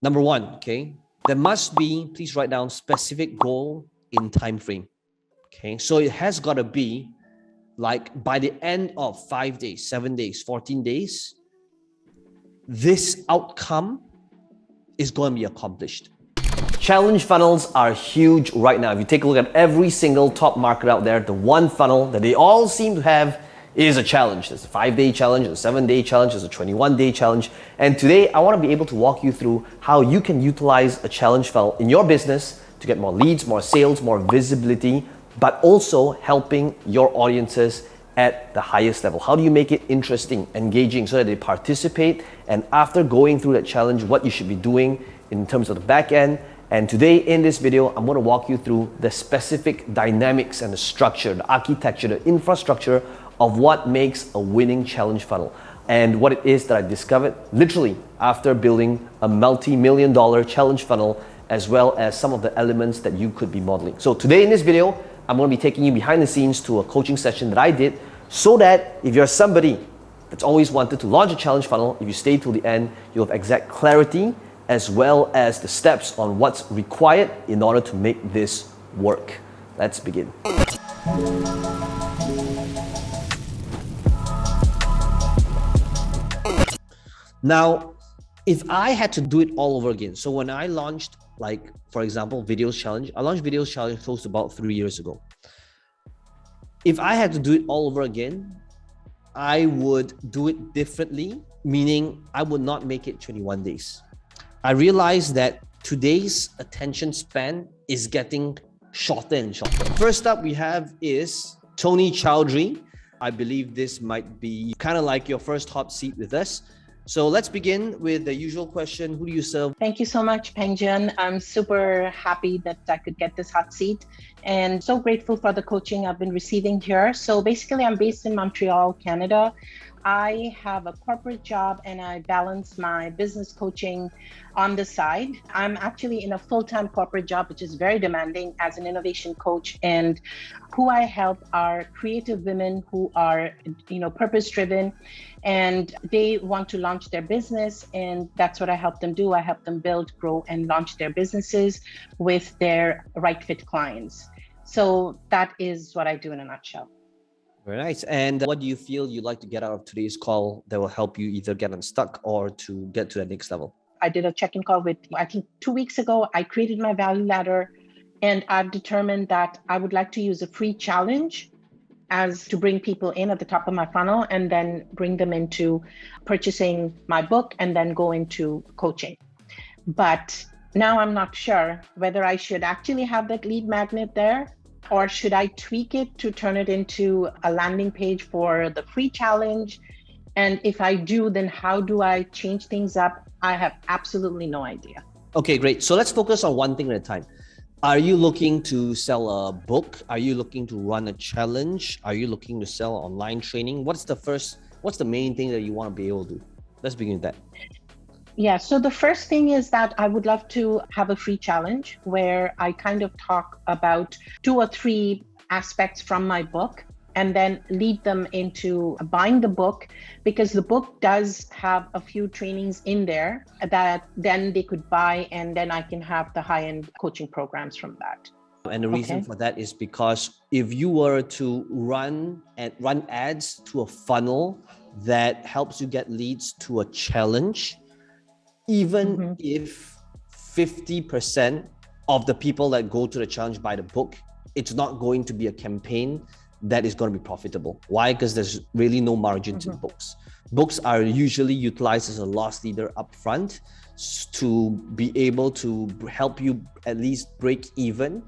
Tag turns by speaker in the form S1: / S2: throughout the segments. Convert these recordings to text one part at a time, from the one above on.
S1: Number one, okay, there must be, please write down specific goal in time frame. Okay, so it has got to be like by the end of 5 days, 7 days, 14 days, this outcome is going to be accomplished. Challenge funnels are huge right now. If you take a look at every single top market out there, the one funnel that they all seem to have is a challenge. There's a 5-day challenge, there's a 7-day challenge, there's a 21-day challenge. And today I want to be able to walk you through how you can utilize a challenge funnel in your business to get more leads, more sales, more visibility, but also helping your audiences at the highest level. How do you make it interesting, engaging, so that they participate? And after going through that challenge, what you should be doing in terms of the back end. And today in this video, I'm going to walk you through the specific dynamics and the structure, the architecture, the infrastructure of what makes a winning challenge funnel and what it is that I discovered literally after building a multi-million-dollar challenge funnel, as well as some of the elements that you could be modeling. So today in this video, I'm going to be taking you behind the scenes to a coaching session that I did, so that if you're somebody that's always wanted to launch a challenge funnel, if you stay till the end, you'll have exact clarity as well as the steps on what's required in order to make this work. Let's begin. Now, if I had to do it all over again, so when I launched, like, for example, Videos Challenge, I launched Videos Challenge close to about 3 years ago. If I had to do it all over again, I would do it differently, meaning I would not make it 21 days. I realized that today's attention span is getting shorter and shorter. First up we have is Tony Chowdhury. I believe this might be kind of like your first hot seat with us. So let's begin with the usual question. Who do you serve?
S2: Thank you so much, Peng Joon. I'm super happy that I could get this hot seat and so grateful for the coaching I've been receiving here. So basically, I'm based in Montreal, Canada. I have a corporate job and I balance my business coaching on the side. I'm actually in a full-time corporate job, which is very demanding as an innovation coach. And who I help are creative women who are, purpose-driven, and they want to launch their business. And that's what I help them do. I help them build, grow, and launch their businesses with their right fit clients. So that is what I do in a nutshell.
S1: Very nice. And what do you feel you'd like to get out of today's call that will help you either get unstuck or to get to the next level?
S2: I did a check-in call with, I think 2 weeks ago, I created my value ladder, and I've determined that I would like to use a free challenge as to bring people in at the top of my funnel and then bring them into purchasing my book and then go into coaching. But now I'm not sure whether I should actually have that lead magnet there, or should I tweak it to turn it into a landing page for the free challenge? And if I do, then how do I change things up? I have absolutely no idea.
S1: Okay, great. So let's focus on one thing at a time. Are you looking to sell a book? Are you looking to run a challenge? Are you looking to sell online training? What's the main thing that you want to be able to do? Let's begin with that.
S2: Yeah, so the first thing is that I would love to have a free challenge where I kind of talk about 2 or 3 aspects from my book and then lead them into buying the book, because the book does have a few trainings in there that then they could buy, and then I can have the high-end coaching programs from that.
S1: And the reason for that is because if you were to run ads to a funnel that helps you get leads to a challenge, even if 50% of the people that go to the challenge buy the book, it's not going to be a campaign that is going to be profitable. Why? Because there's really no margins in books. Books are usually utilized as a loss leader upfront to be able to help you at least break even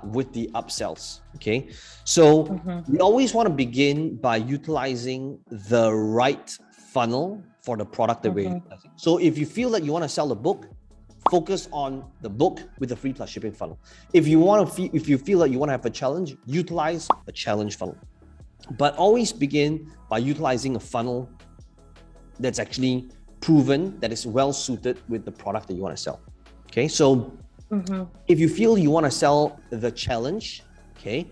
S1: with the upsells. Okay, so we always want to begin by utilizing the right funnel for the product that we're utilizing. So if you feel that you want to sell a book, focus on the book with a free plus shipping funnel. If you feel that you want to have a challenge, utilize a challenge funnel. But always begin by utilizing a funnel that's actually proven, that is well suited with the product that you want to sell. Okay, so if you feel you want to sell the challenge, okay,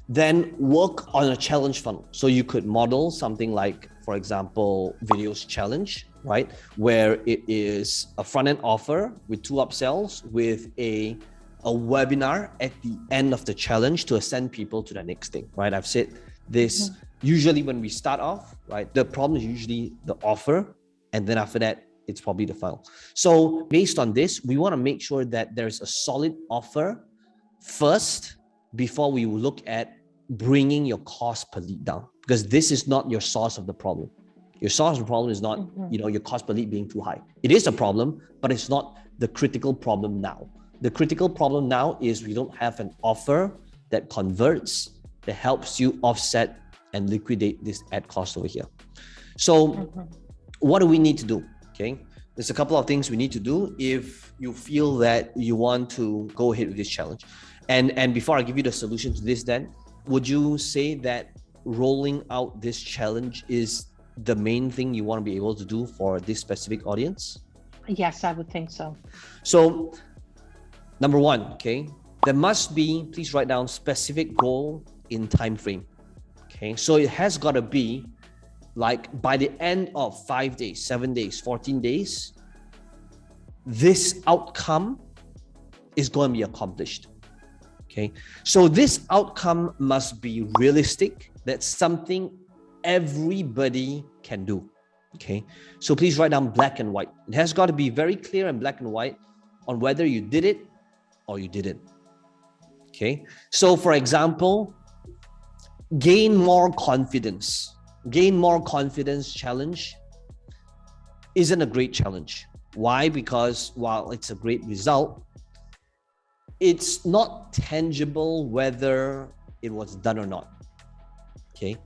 S1: then work on a challenge funnel. So you could model something like for example, videos challenge, right? Where it is a front-end offer with 2 upsells with a webinar at the end of the challenge to ascend people to the next thing, right? I've said this usually when we start off, right? The problem is usually the offer, and then after that, it's probably the funnel. So based on this, we want to make sure that there's a solid offer first before we look at bringing your cost per lead down, because this is not your source of the problem. Your source of the problem is not, your cost per lead being too high. It is a problem, but it's not the critical problem now. The critical problem now is we don't have an offer that converts, that helps you offset and liquidate this ad cost over here. So what do we need to do? Okay, there's a couple of things we need to do if you feel that you want to go ahead with this challenge. And before I give you the solution to this, then, would you say that rolling out this challenge is the main thing you want to be able to do for this specific audience?
S2: Yes, I would think so.
S1: So number one, okay, there must be, please write down specific goal in time frame. Okay, so it has got to be like by the end of 5 days, 7 days, 14 days, this outcome is going to be accomplished. Okay, so this outcome must be realistic. That's something everybody can do. Okay, so please write down black and white. It has got to be very clear and black and white on whether you did it or you didn't. Okay, so for example, gain more confidence. Gain more confidence challenge isn't a great challenge. Why? Because while it's a great result, it's not tangible whether it was done or not. Okay,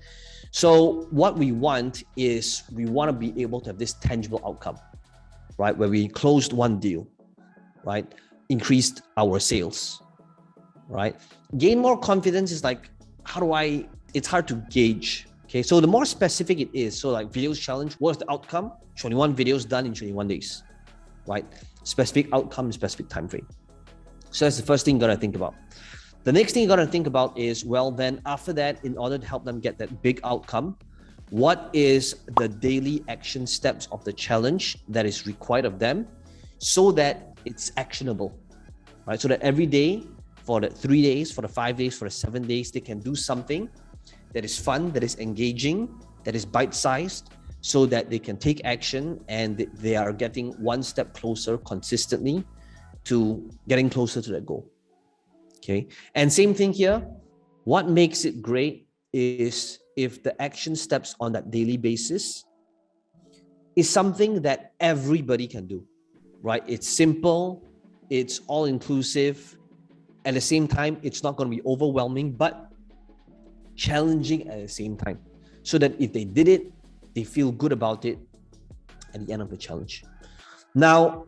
S1: so what we want is we want to be able to have this tangible outcome, right? Where we closed one deal, right? Increased our sales, right? Gain more confidence is like, it's hard to gauge. Okay, so the more specific it is, so like videos challenge, what's the outcome? 21 videos done in 21 days, right? Specific outcome, specific time frame. So that's the first thing you gotta think about. The next thing you gotta think about is, well, then after that, in order to help them get that big outcome, what is the daily action steps of the challenge that is required of them so that it's actionable, right? So that every day, for the 3 days, for the 5 days, for the 7 days, they can do something that is fun, that is engaging, that is bite-sized, so that they can take action and they are getting one step closer consistently to getting closer to that goal. Okay, and same thing here. What makes it great is if the action steps on that daily basis is something that everybody can do, right? It's simple, it's all-inclusive. At the same time, it's not going to be overwhelming, but challenging at the same time, so that if they did it, they feel good about it at the end of the challenge. Now,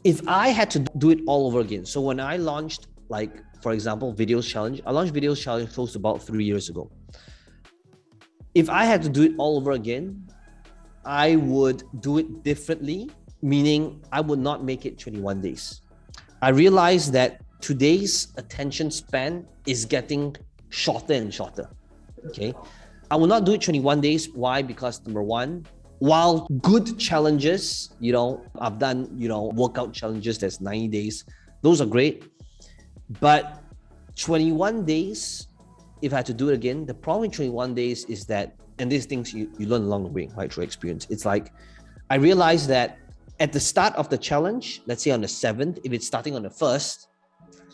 S1: if I had to do it all over again, so when I launched, like, for example, videos challenge, I launched videos challenge close to about 3 years ago. If I had to do it all over again, I would do it differently, meaning I would not make it 21 days. I realized that today's attention span is getting shorter and shorter. Okay, I will not do it 21 days. Why? Because number one, while good challenges, I've done, workout challenges that's 90 days. Those are great. But 21 days, if I had to do it again, the problem with 21 days is that, and these things you learn along the way, right, through experience. It's like, I realized that at the start of the challenge, let's say on the 7th, if it's starting on the 1st,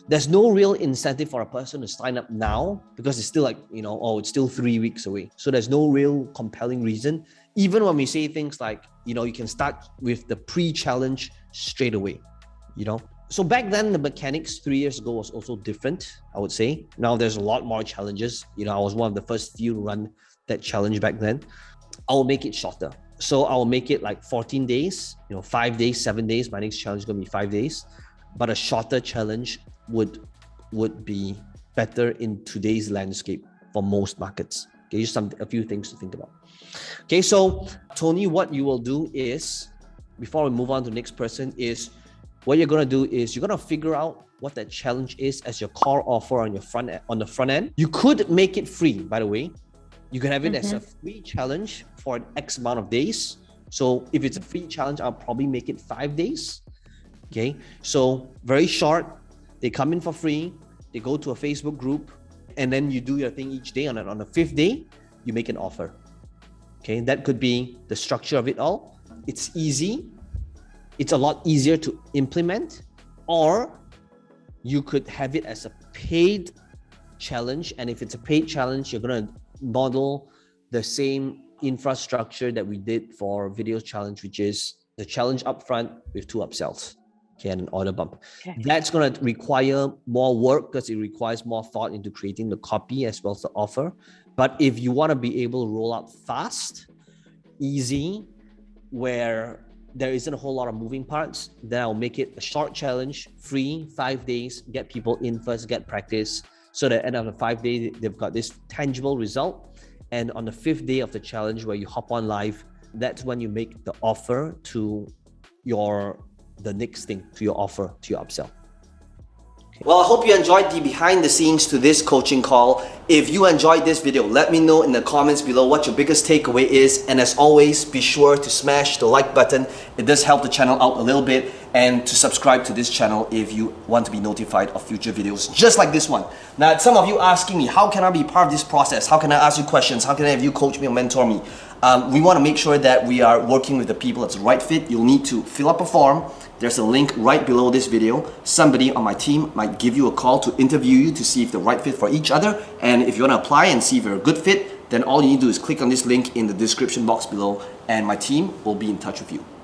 S1: there's no real incentive for a person to sign up now because it's still like, it's still 3 weeks away. So there's no real compelling reason. Even when we say things like, you can start with the pre-challenge straight away, So back then, the mechanics 3 years ago was also different, I would say. Now there's a lot more challenges. I was one of the first few to run that challenge back then. I will make it shorter. So I will make it like 14 days, 5 days, 7 days. My next challenge is going to be 5 days. But a shorter challenge would be better in today's landscape for most markets. Okay, just a few things to think about. Okay, so Tony, what you will do is, before we move on to the next person, is what you're going to do is you're going to figure out what that challenge is as your core offer on the front end. You could make it free, by the way. You can have it as a free challenge for an X amount of days. So if it's a free challenge, I'll probably make it 5 days. Okay, so very short. They come in for free. They go to a Facebook group, and then you do your thing each day. On the 5th day, you make an offer. Okay, that could be the structure of it all. It's easy. It's a lot easier to implement, or you could have it as a paid challenge. And if it's a paid challenge, you're going to model the same infrastructure that we did for video challenge, which is the challenge upfront with 2 upsells, okay, and an order bump. Okay. That's going to require more work because it requires more thought into creating the copy as well as the offer. But if you want to be able to roll out fast, easy, where there isn't a whole lot of moving parts, then I'll make it a short challenge, free, 5 days, get people in first, get practice, so that at the end of the 5 days, they've got this tangible result. And on the 5th day of the challenge where you hop on live, that's when you make the offer to the next thing, to your offer, to your upsell. Well, I hope you enjoyed the behind the scenes to this coaching call. If you enjoyed this video, let me know in the comments below what your biggest takeaway is. And as always, be sure to smash the like button. It does help the channel out a little bit. And to subscribe to this channel if you want to be notified of future videos just like this one. Now, some of you asking me, how can I be part of this process? How can I ask you questions? How can I have you coach me or mentor me? We want to make sure that we are working with the people that's the right fit. You'll need to fill up a form. There's a link right below this video. Somebody on my team might give you a call to interview you to see if they're right fit for each other. And if you want to apply and see if you're a good fit, then all you need to do is click on this link in the description box below and my team will be in touch with you.